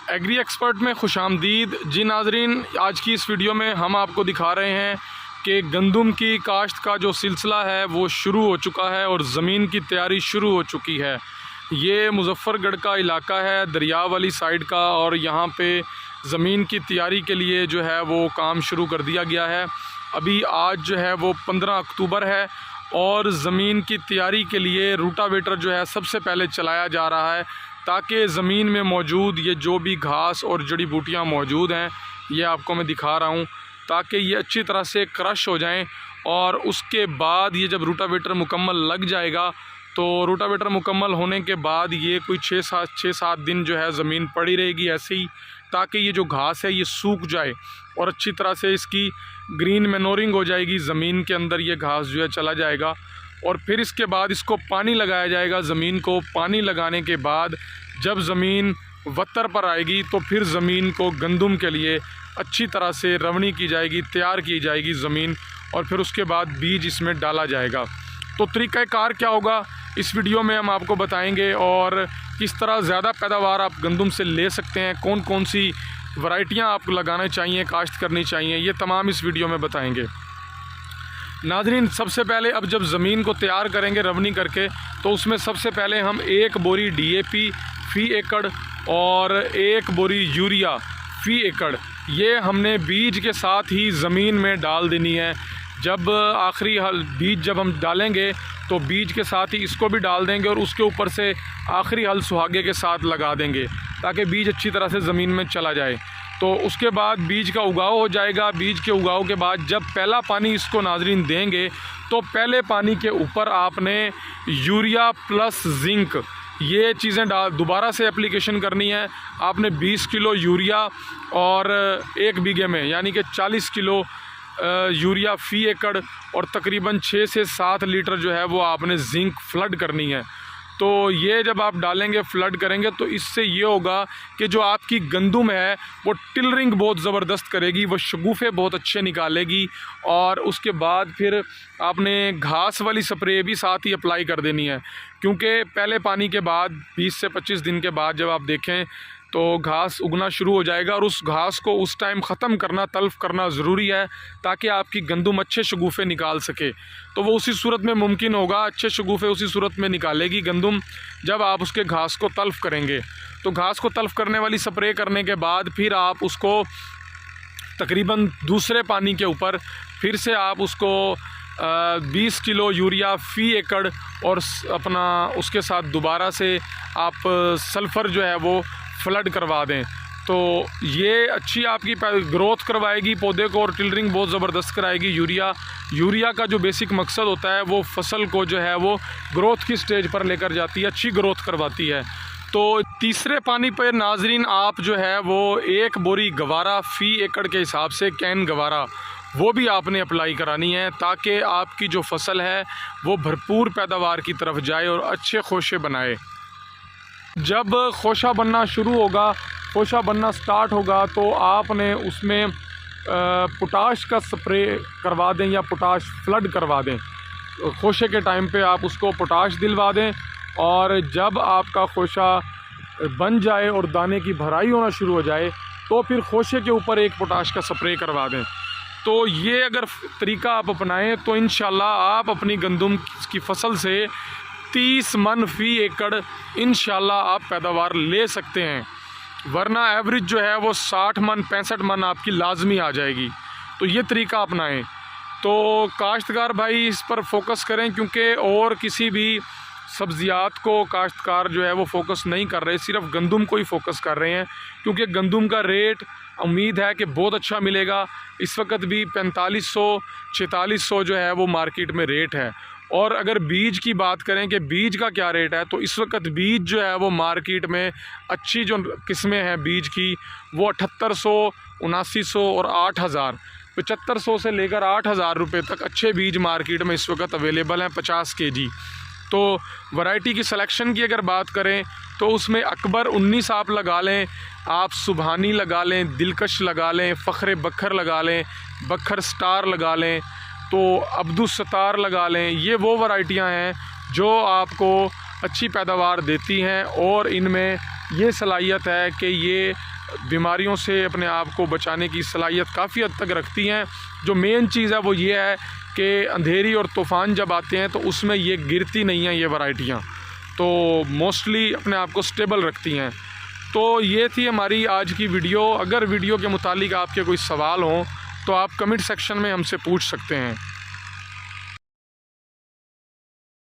Agree expert में खुशामदीद। जी नाजरीन, आज की इस वीडियो में हम आपको दिखा रहे हैं कि गंदम की काश्त का जो सिलसिला है वो शुरू हो चुका है और ज़मीन की तैयारी शुरू हो चुकी है। ये मुजफ्फरगढ़ का इलाका है, दरिया वाली साइड का, और यहाँ पे ज़मीन की तैयारी के लिए जो है वो काम शुरू कर दिया गया है। अभी आज जो है वो 15 अक्टूबर है और ज़मीन की तैयारी के लिए रूटावेटर जो है सबसे पहले चलाया जा रहा है, ताकि ज़मीन में मौजूद ये जो भी घास और जड़ी बूटियाँ मौजूद हैं ये आपको मैं दिखा रहा हूँ, ताकि ये अच्छी तरह से क्रश हो जाएं। और उसके बाद ये जब रूटावेटर मुकम्मल लग जाएगा तो रूटावेटर मुकम्मल होने के बाद ये कोई 6-7 दिन जो है ज़मीन पड़ी रहेगी ऐसे ही, ताकि ये जो घास है ये सूख जाए और अच्छी तरह से इसकी ग्रीन मैनोरिंग हो जाएगी। ज़मीन के अंदर ये घास जो है चला जाएगा और फिर इसके बाद इसको पानी लगाया जाएगा। ज़मीन को पानी लगाने के बाद जब ज़मीन वत्तर पर आएगी तो फिर ज़मीन को गंदम के लिए अच्छी तरह से रवनी की जाएगी, तैयार की जाएगी ज़मीन, और फिर उसके बाद बीज इसमें डाला जाएगा। तो तरीक़ाकार क्या होगा इस वीडियो में हम आपको बताएंगे, और किस तरह ज़्यादा पैदावार आप गंदम से ले सकते हैं, कौन कौन सी वैरायटियाँ आपको लगाना चाहिए, काश्त करनी चाहिए, ये तमाम इस वीडियो में बताएंगे। नाज़रीन, सबसे पहले अब जब ज़मीन को तैयार करेंगे रवनी करके, तो उसमें सबसे पहले हम 1 बोरी DAP फ़ी एकड़ और 1 बोरी यूरिया फ़ी एकड़ ये हमने बीज के साथ ही ज़मीन में डाल देनी है। जब आखिरी हल बीज जब हम डालेंगे तो बीज के साथ ही इसको भी डाल देंगे और उसके ऊपर से आखिरी हल सुहागे के साथ लगा देंगे, ताकि बीज अच्छी तरह से ज़मीन में चला जाए। तो उसके बाद बीज का उगाव हो जाएगा। बीज के उगाव के बाद जब पहला पानी इसको नाजरीन देंगे तो पहले पानी के ऊपर आपने यूरिया प्लस जिंक ये चीज़ें दोबारा से एप्लीकेशन करनी है। आपने 20 किलो यूरिया और 1 बीघे में यानी कि 40 किलो यूरिया फ़ी एकड़ और तकरीबन 6 से 7 लीटर जो है वो आपने जिंक फ्लड करनी है। तो ये जब आप डालेंगे, फ्लड करेंगे, तो इससे ये होगा कि जो आपकी गंदम है वो टिलरिंग बहुत ज़बरदस्त करेगी, वो शगुफ़े बहुत अच्छे निकालेगी। और उसके बाद फिर आपने घास वाली स्प्रे भी साथ ही अप्लाई कर देनी है, क्योंकि पहले पानी के बाद 20 से 25 दिन के बाद जब आप देखें तो घास उगना शुरू हो जाएगा, और उस घास को उस टाइम ख़त्म करना, तल्फ़ करना ज़रूरी है, ताकि आपकी गंदम अच्छे शगुफ़े निकाल सके। तो वो उसी सूरत में मुमकिन होगा, अच्छे शगुफ़े उसी सूरत में निकालेगी गंदम जब आप उसके घास को तल्फ़ करेंगे। तो घास को तल्फ़ करने वाली स्प्रे करने के बाद फिर आप उसको तकरीबन दूसरे पानी के ऊपर फिर से आप उसको 20 किलो यूरिया फ़ी एकड़ और अपना उसके साथ दोबारा से आप सल्फ़र जो है वो फ्लड करवा दें। तो ये अच्छी आपकी ग्रोथ करवाएगी पौधे को और टिलरिंग बहुत ज़बरदस्त कराएगी। यूरिया का जो बेसिक मकसद होता है वो फसल को जो है वो ग्रोथ की स्टेज पर लेकर जाती है, अच्छी ग्रोथ करवाती है। तो तीसरे पानी पर नाजरीन आप जो है वो 1 बोरी गवारा फ़ी एकड़ के हिसाब से कैन गवारा वो भी आपने अप्लाई करानी है, ताकि आपकी जो फसल है वो भरपूर पैदावार की तरफ जाए और अच्छे खोशे बनाए। जब खोशा बनना शुरू होगा, खोशा बनना स्टार्ट होगा, तो आपने उसमें पोटाश का स्प्रे करवा दें या पोटाश फ्लड करवा दें। खोशे के टाइम पे आप उसको पोटाश दिलवा दें, और जब आपका खोशा बन जाए और दाने की भराई होना शुरू हो जाए तो फिर खोशे के ऊपर 1 पोटाश का स्प्रे करवा दें। तो ये अगर तरीका आप अपनाएं तो इंशाल्लाह आप अपनी गंदम की फसल से 30 मन फ़ी एकड़ इंशाल्लाह आप पैदावार ले सकते हैं, वरना एवरेज जो है वो 60 मन 65 मन आपकी लाजमी आ जाएगी। तो ये तरीका अपनाएं। तो काश्तकार भाई इस पर फोकस करें, क्योंकि और किसी भी सब्ज़ियात को काश्तकार जो है वो फोकस नहीं कर रहे, सिर्फ गंदम को ही फोकस कर रहे हैं, क्योंकि गंदम का रेट उम्मीद है कि बहुत अच्छा मिलेगा। इस वक्त भी 4500-4600 जो है वो मार्केट में रेट है। और अगर बीज की बात करें कि बीज का क्या रेट है, तो इस वक्त बीज जो है वो मार्केट में अच्छी जो किस्में हैं बीज की वो 7800, 7900 और 8000, 7500 से लेकर 8000 रुपये तक अच्छे बीज मार्केट में इस वक्त अवेलेबल हैं 50 kg। तो वैरायटी की सिलेक्शन की अगर बात करें तो उसमें अकबर 19 आप लगा लें, आप सुबहानी लगा लें, दिलकश लगा लें, फ़ख्र बखर लगा लें, बखर स्टार लगा लें, तो अब्दुस सतार लगा लें। ये वो वैरायटियां हैं जो आपको अच्छी पैदावार देती हैं और इनमें ये सलाहियत है कि ये बीमारियों से अपने आप को बचाने की सलाहियत काफ़ी हद तक रखती हैं। जो मेन चीज़ है वो ये है कि अंधेरी और तूफ़ान जब आते हैं तो उसमें ये गिरती नहीं हैं, ये वैरायटियाँ तो मोस्टली अपने आप को स्टेबल रखती हैं। तो ये थी हमारी आज की वीडियो। अगर वीडियो के मुतालिक आपके कोई सवाल हों तो आप कमेंट सेक्शन में हमसे पूछ सकते हैं।